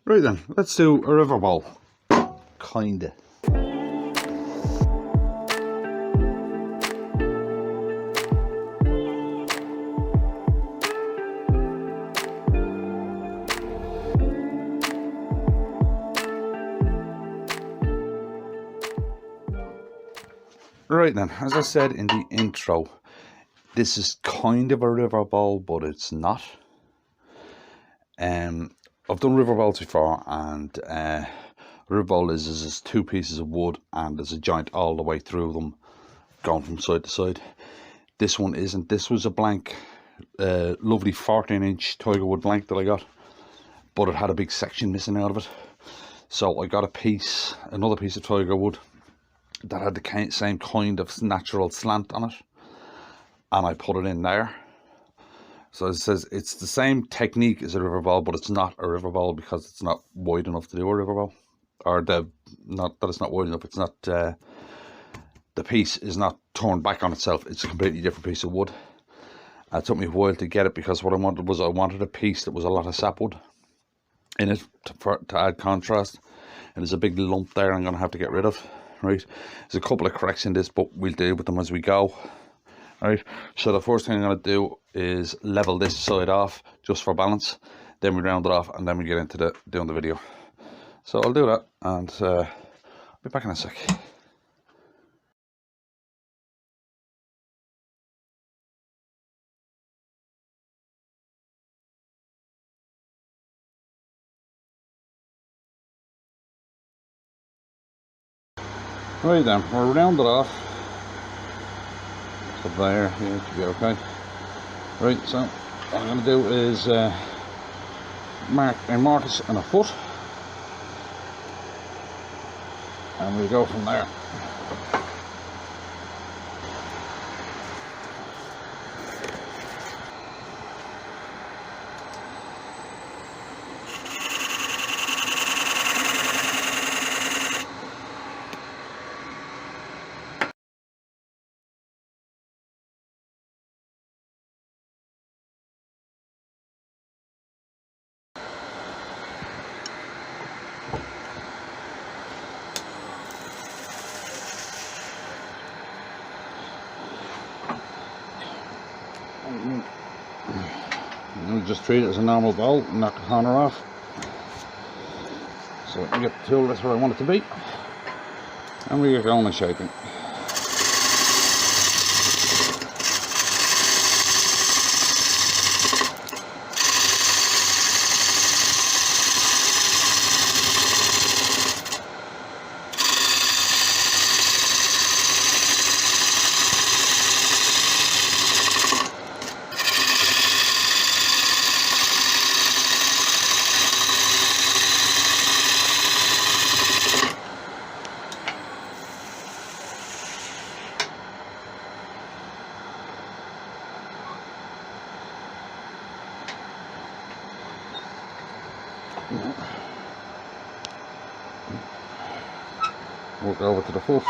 Right then, let's do a river bowl. Kinda. Right then, as I said in the intro, this is kind of a river bowl, but it's not. I've done river bowls before, and river bowl is two pieces of wood and there's a joint all the way through them, going from side to side. This one isn't. This was a blank, lovely 14-inch tiger wood blank that I got, but it had a big section missing out of it. So I got another piece of tiger wood that had the same kind of natural slant on it, and I put it in there. So it says it's the same technique as a river bowl, but it's not a river bowl because it's not wide enough to do a river bowl. Or not that it's not wide enough, it's not, the piece is not turned back on itself. It's a completely different piece of wood. It took me a while to get it because what I wanted a piece that was a lot of sapwood in it to add contrast. And there's a big lump there I'm going to have to get rid of. Right, there's a couple of cracks in this, but we'll deal with them as we go. Right, so the first thing I'm going to do is level this side off just for balance, then we round it off, and then we get into doing the video. So I'll do that, and I'll be back in a sec. Right then, we're rounded off. So there, yeah, it should be okay. Right, so what I'm going to do is mark a mortise and a foot, and we'll go from there. We'll just treat it as a normal bowl and knock the corner off. So I get the tool, that's where I want it to be, and we get going and shaping. Walk over to the foot.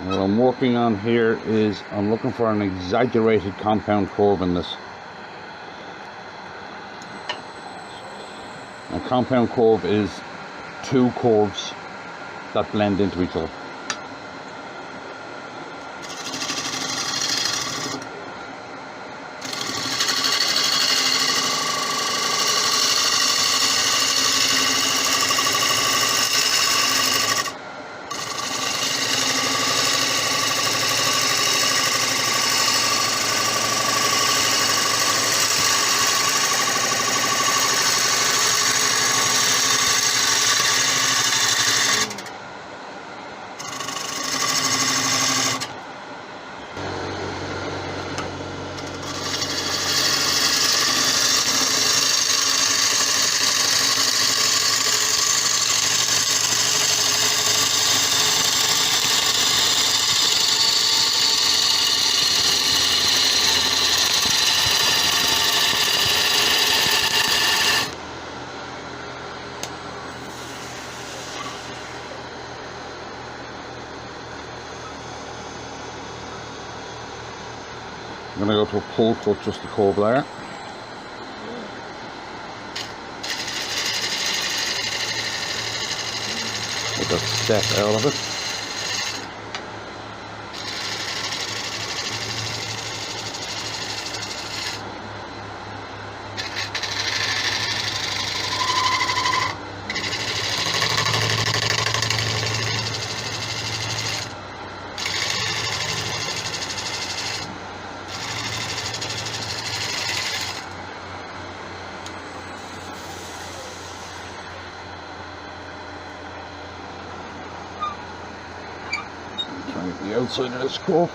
What I'm working on here is I'm looking for an exaggerated compound curve in this. A compound curve is two curves that blend into each other. I'm going to go to a pull cut just to curve there. Get that step out of it. Trying to get the outside of this curve.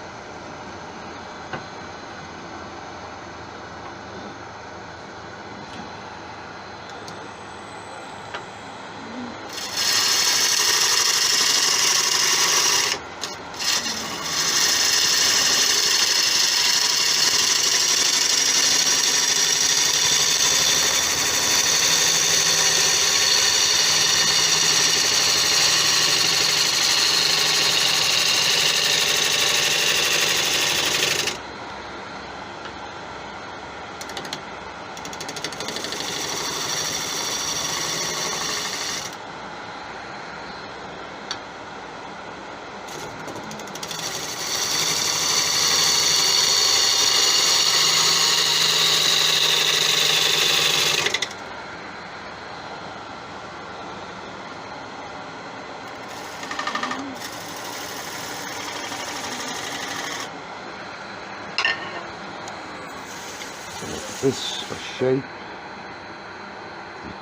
This for Shay. A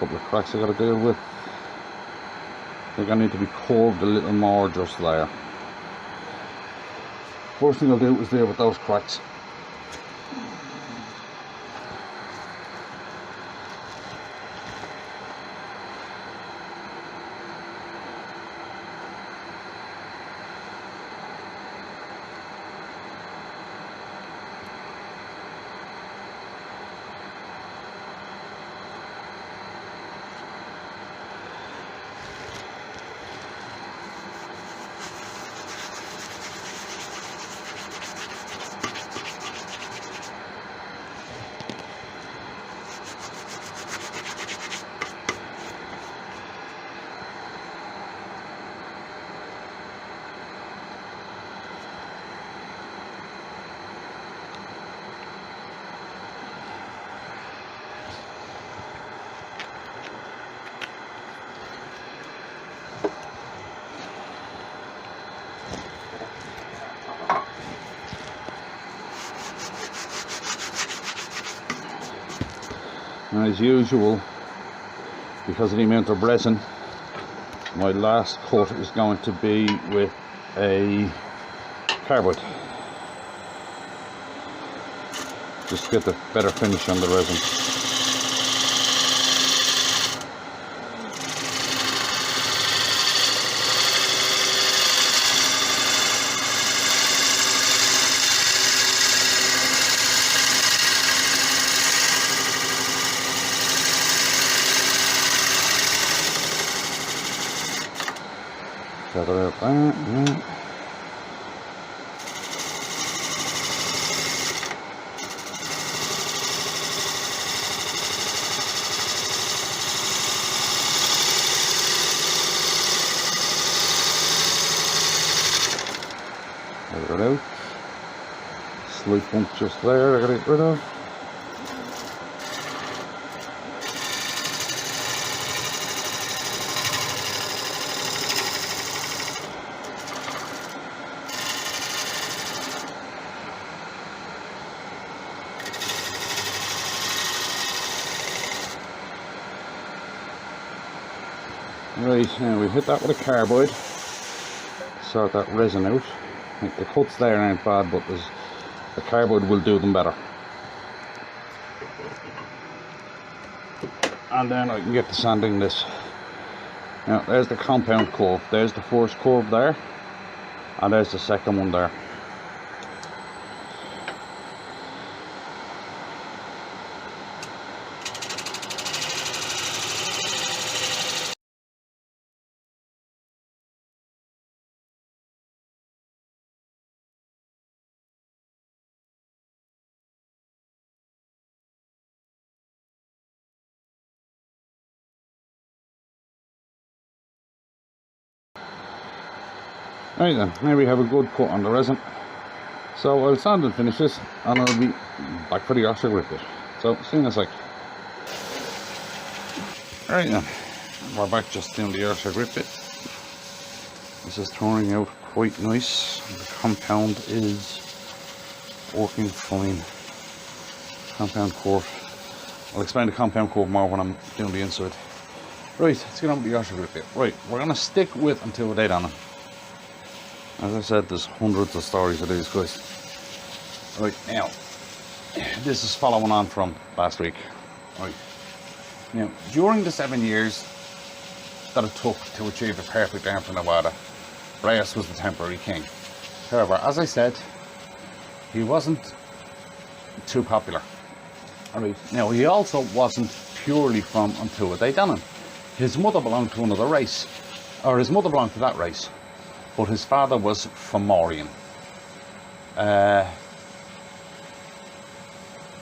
couple of cracks I got to deal with. I think I need to be curved a little more just there. First thing I'll do is deal with those cracks. And as usual, because of the amount of resin, my last cut is going to be with a cardboard, just to get the better finish on the resin. Gather out that, yeah. Gather it out. Slight bump just there, I gotta get rid of. Right, now we hit that with a cardboard, sort that resin out. Like the cuts there aren't bad, but the cardboard will do them better. And then I can get to sanding this. Now there's the compound curve, there's the first curve there, and there's the second one there. Right then, now we have a good cut on the resin. So I'll sand and finish this, and I'll be back for the Yorkshire grip bit. So see you in a sec. Right then, we're back just doing the Yorkshire grip bit. This is turning out quite nice. The compound is working fine. Compound curve. I'll explain the compound curve more when I'm doing the inside. Right, let's get on with the Yorkshire grip bit. Right, we're going to stick with until they Dannan. As I said, there's hundreds of stories of these guys. Right, now, this is following on from last week. Right, now, during the 7 years that it took to achieve a perfect arm for Nevada, Reyes was the temporary king. However, as I said, he wasn't too popular. Alright, now he also wasn't purely from Tuath Dannan. His mother belonged to another race, or his mother belonged to that race, but his father was Fomorian.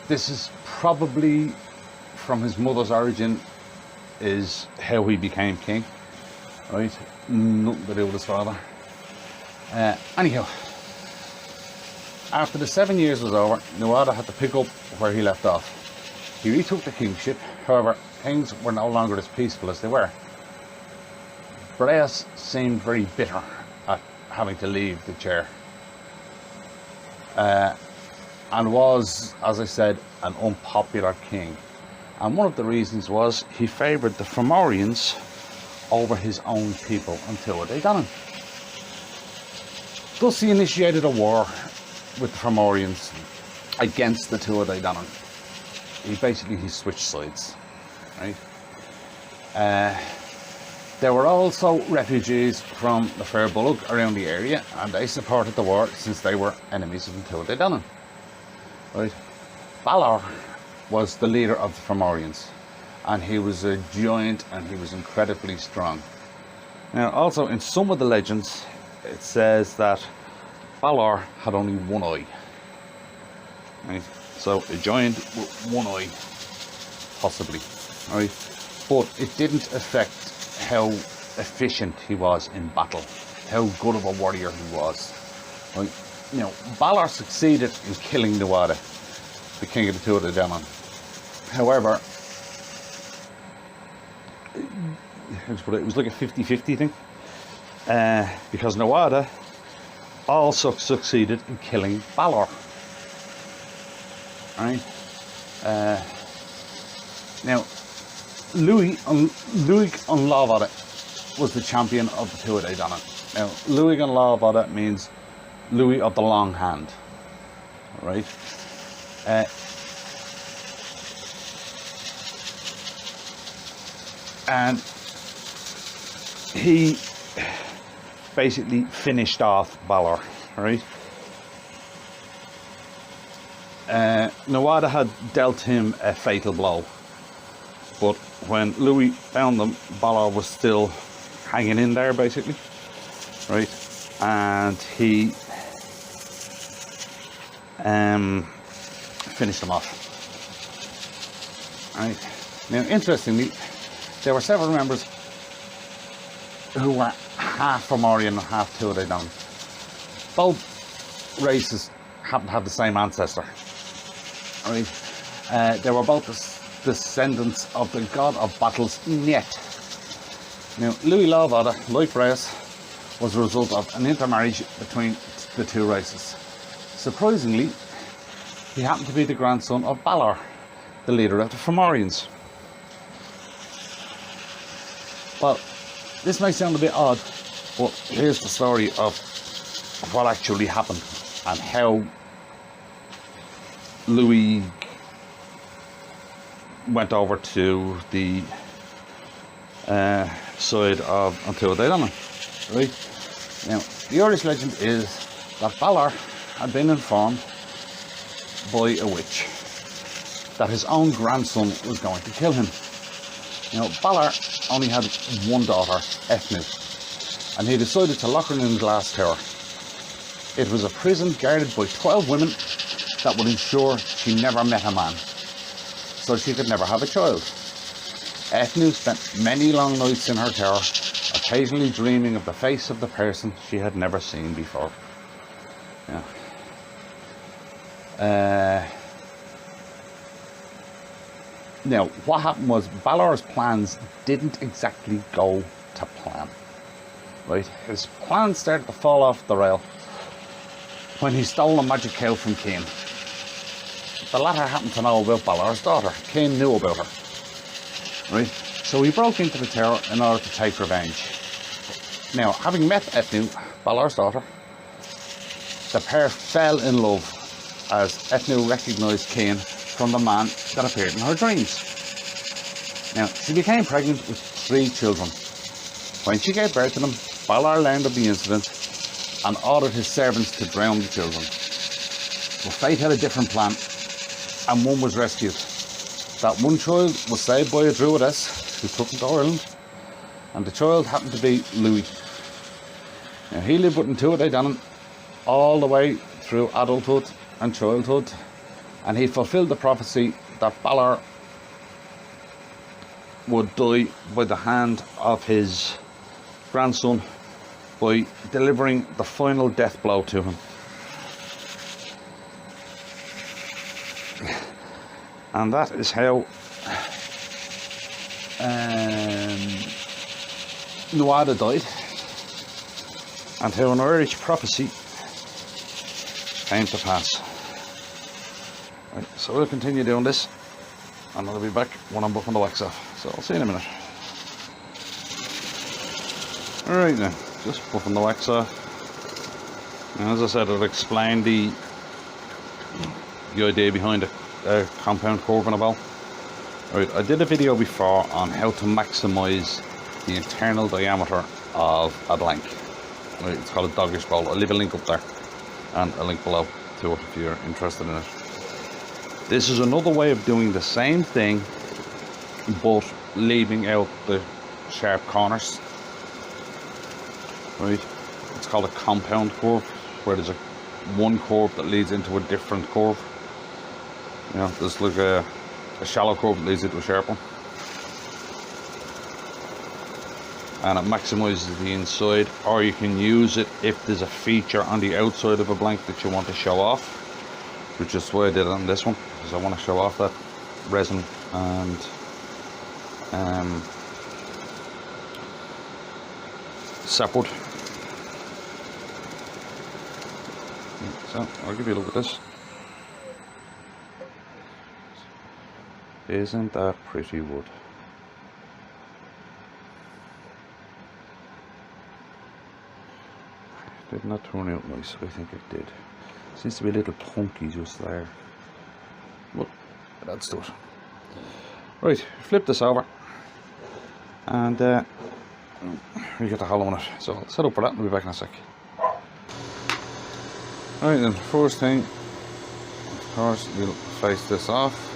This is probably from his mother's origin, is how he became king. Right, nothing to do with his father. Anyhow, after the 7 years was over, Nuada had to pick up where he left off. He retook the kingship. However, things were no longer as peaceful as they were. Reyes seemed very bitter at having to leave the chair, and was, as I said, an unpopular king. And one of the reasons was he favoured the Fomorians over his own people until they got him. Thus he initiated a war with the Fomorians against the Tuath Dannan. He switched sides, right? There were also refugees from the Fair Bullock around the area, and they supported the war since they were enemies of the Tuath Dannan. Right? Balor was the leader of the Fomorians, and he was a giant, and he was incredibly strong. Now, also in some of the legends, it says that Balor had only one eye. Right? So a giant with one eye, possibly. Right? But it didn't affect how efficient he was in battle, how good of a warrior he was. Right? Now, Balor succeeded in killing Nuada, the king of the Tuath Dannan. However, it was like a 50-50 thing, because Nuada also succeeded in killing Balor. Right? Now, Louis on Lavada was the champion of the Tuath Dannan. Now, Louis on Lavada means Louis of the long hand. Right? And he basically finished off Balor, right? Nuada had dealt him a fatal blow, but when Louis found them, Balor was still hanging in there, basically, right? And he finished him off. Right? Now, interestingly, there were several members who were half Fomorian and half Tuath Dannan. Both races happened to have the same ancestor. Right? They were both descendants of the god of battles, Tuath. Now, Louis Lavada, like Reyes, was a result of an intermarriage between the two races. Surprisingly, he happened to be the grandson of Balor, the leader of the Fomorians. Well, this may sound a bit odd, but here's the story of what actually happened and how Louis went over to the side of Tuath Dannan. Right? Now, the Irish legend is that Balor had been informed by a witch that his own grandson was going to kill him. Now, Balor only had one daughter, Ethnu, and he decided to lock her in a glass tower. It was a prison guarded by 12 women that would ensure she never met a man, so she could never have a child. Ethnu spent many long nights in her tower, occasionally dreaming of the face of the person she had never seen before. Yeah. Now, what happened was Balor's plans didn't exactly go to plan. Right? His plans started to fall off the rail when he stole a magic cow from Cain. The latter happened to know about Balor's daughter. Cain knew about her. Right? So he broke into the tower in order to take revenge. Now, having met Etnu, Balor's daughter, the pair fell in love as Etnu recognised Cain from the man that appeared in her dreams. Now, she became pregnant with 3 children. When she gave birth to them, Balor learned of the incident and ordered his servants to drown the children. But fate had a different plan, and one was rescued. That one child was saved by a druidess who took him to Ireland, and the child happened to be Louis. Now, he lived with Tuath Dannan all the way through adulthood and childhood, and he fulfilled the prophecy that Balor would die by the hand of his grandson by delivering the final death blow to him. And that is how Nuada died, and how an Irish prophecy came to pass. Right, so we'll continue doing this, and I'll be back when I'm buffing the wax off. So I'll see you in a minute. Alright then, just buffing the wax off. And as I said, I'll explain the idea behind it. Compound curve in a bowl. Right, I did a video before on how to maximise the internal diameter of a blank. Right, it's called a doggish bowl. I'll leave a link up there and a link below to it if you're interested in it. This is another way of doing the same thing but leaving out the sharp corners. Right, it's called a compound curve, where there's one curve that leads into a different curve. You know, there's like a shallow curve that leads into a sharp one, and it maximises the inside. Or you can use it if there's a feature on the outside of a blank that you want to show off, which is why I did it on this one, because I want to show off that resin and sapwood. So I'll give you a look at this. Isn't that pretty wood? Did not turn out nice. I think it did. Seems to be a little punky just there, but that's it. Right, flip this over, and we get the hollow in it. So I'll set up for that and we'll be back in a sec. Right then, first thing, of course, we'll face this off.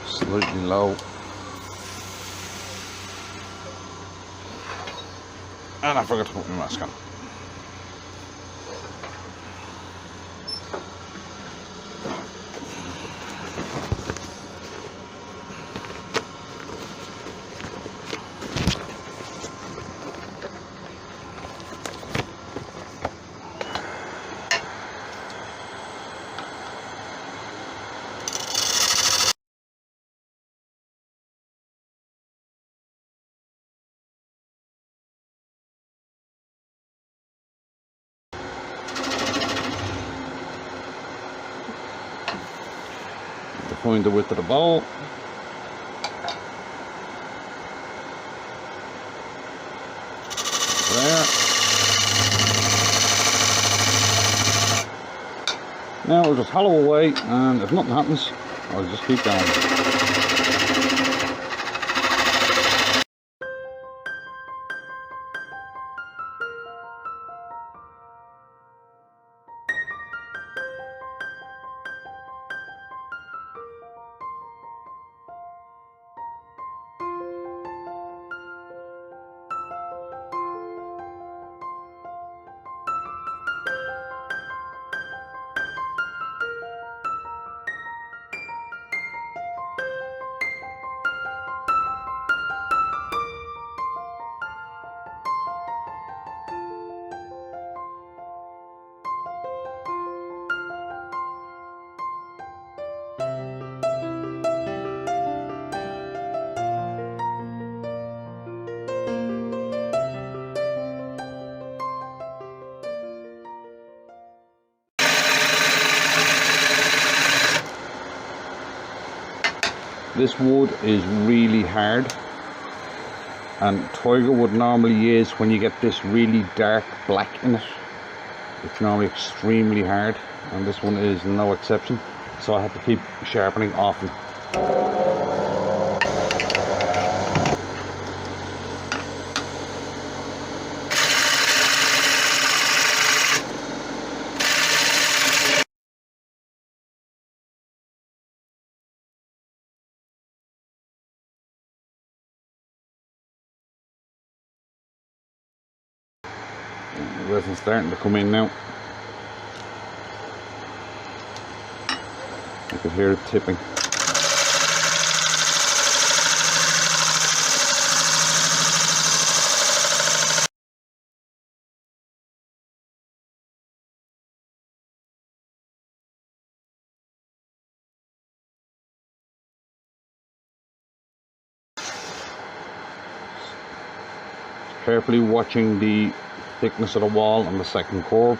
Slightly low, and I forgot to put my mask on. Find the width of the bowl. There. Now we'll just hollow away, and if nothing happens, I'll just keep going. This wood is really hard, and tiger wood normally is, when you get this really dark black in it, it's normally extremely hard, and this one is no exception, so I have to keep sharpening often. The resin's starting to come in now. You can hear it tipping. Carefully watching the thickness of the wall on the second curve.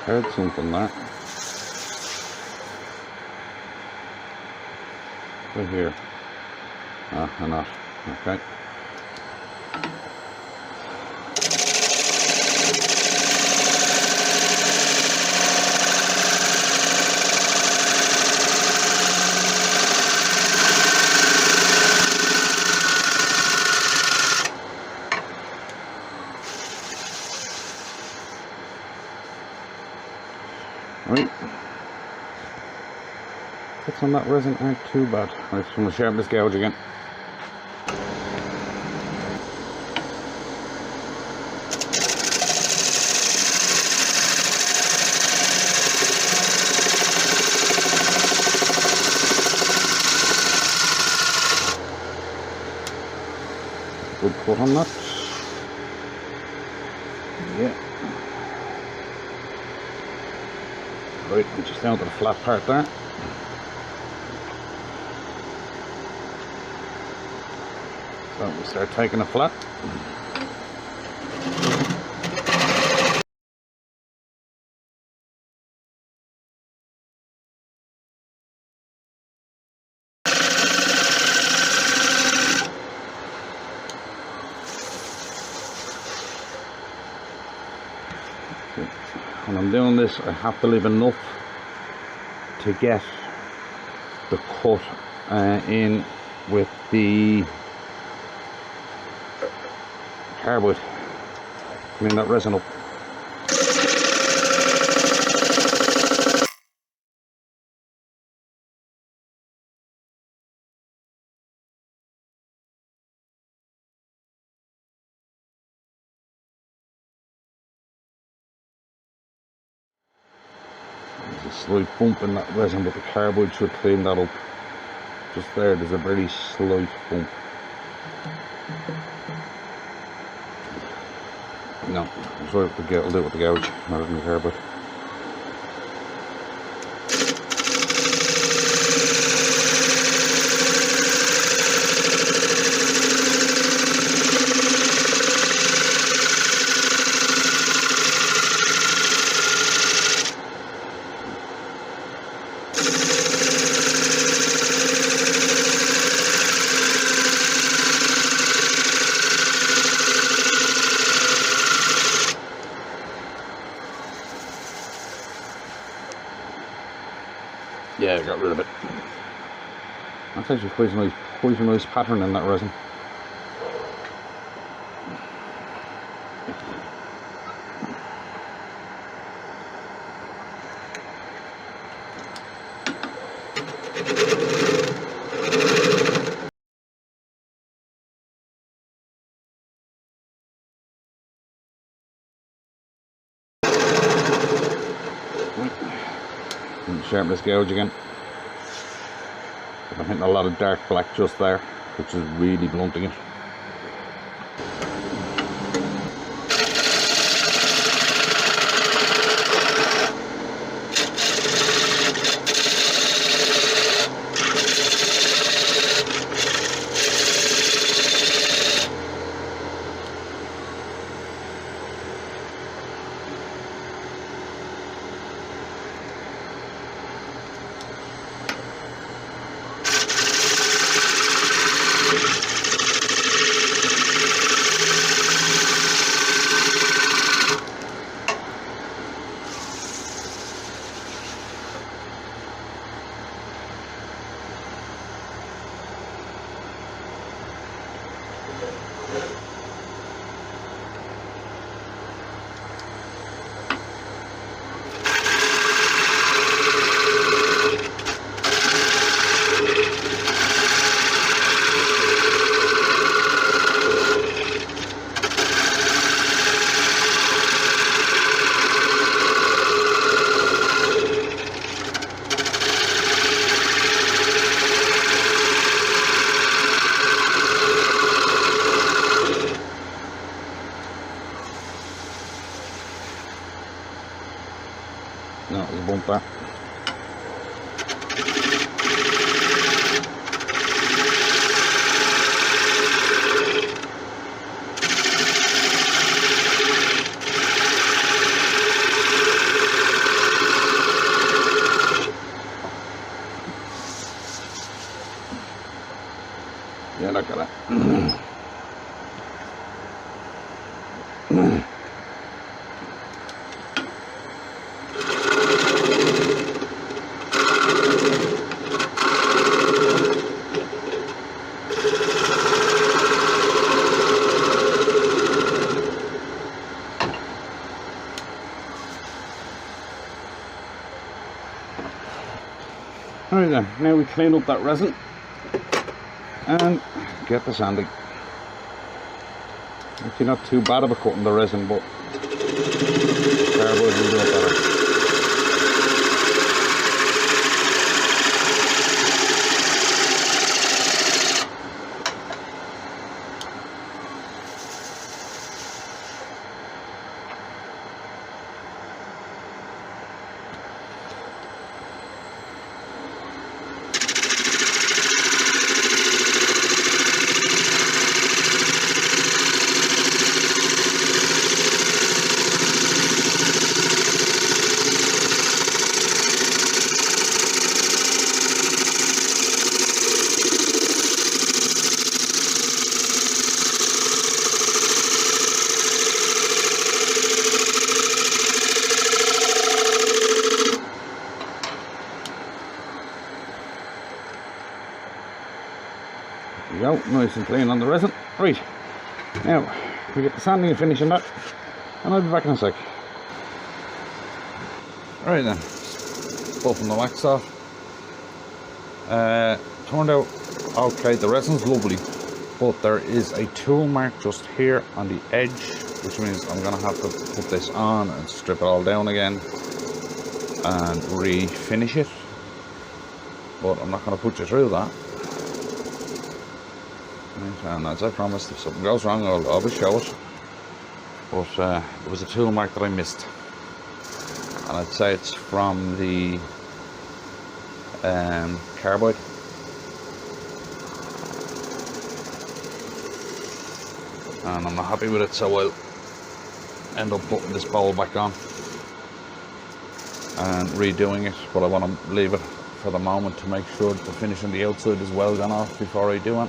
Heard something there. Right here. Ah, not. Okay. Right. Hits on that resin aren't too bad. I'm just going to sharpen this gouge again. Good cut on that. Yeah. Right, I'm just down to the flat part there. So we start taking it flat. When I'm doing this, I have to leave enough to get the cut in with the cardboard. Clean that resin up. There's a slight bump in that resin, but the cardboard should clean that up. Just there's a very slight bump. No, I'm sorry, I'll do it with the gouge rather than the cardboard. Yeah, I got rid of it. That's actually quite a nice pattern in that resin. Sharpen this gouge again. I'm hitting a lot of dark black just there, which is really blunting it. that. Yeah, look at that. Alright then, now we clean up that resin and get the sanding. Actually not too bad of a cut in the resin, but cardboard will do it better. There we go, nice and clean on the resin. Right, now we get the sanding and finishing that, and I'll be back in a sec. Alright then, buffing the wax off. Turned out okay, the resin's lovely, but there is a tool mark just here on the edge, which means I'm going to have to put this on and strip it all down again and refinish it, but I'm not going to put you through that. And as I promised, if something goes wrong, I'll always show it. But there was a tool mark that I missed, and I'd say it's from the carbide. And I'm not happy with it, so I'll end up putting this bowl back on and redoing it. But I want to leave it for the moment to make sure the finish on the outside is well gone off before I do it.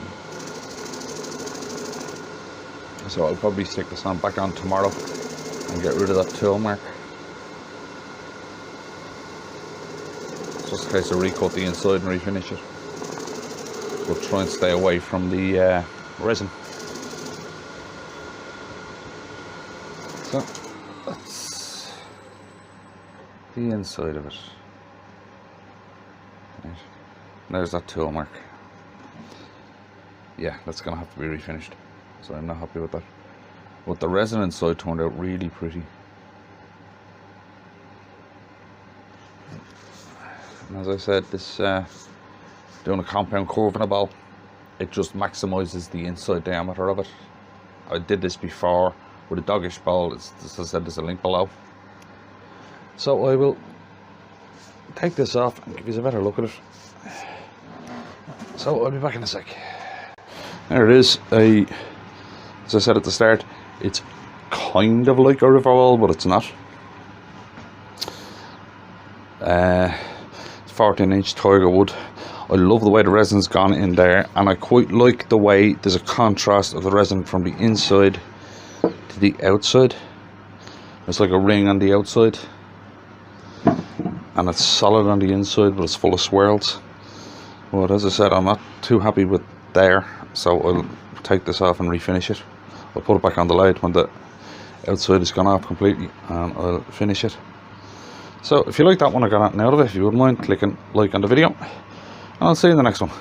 So I'll probably stick this on back on tomorrow and get rid of that tool mark. It's just a case of recut the inside and refinish it, but try and stay away from the resin. So that's the inside of it. Right. There's that tool mark. Yeah, that's gonna have to be refinished. So I'm not happy with that. But the resin inside turned out really pretty. And as I said, this doing a compound curve in a bowl, it just maximizes the inside diameter of it. I did this before with a doggish bowl. As I said, there's a link below. So I will take this off and give you a better look at it. So I'll be back in a sec. There it is. As I said at the start, it's kind of like a river wall, but it's not. It's 14-inch tiger wood. I love the way the resin's gone in there, and I quite like the way there's a contrast of the resin from the inside to the outside. It's like a ring on the outside, and it's solid on the inside, but it's full of swirls. But as I said, I'm not too happy with there, so I'll take this off and refinish it. I'll put it back on the lathe when the outside is gone off completely, and I'll finish it. So if you like that one, I got anything out of it, if you wouldn't mind clicking like on the video, and I'll see you in the next one.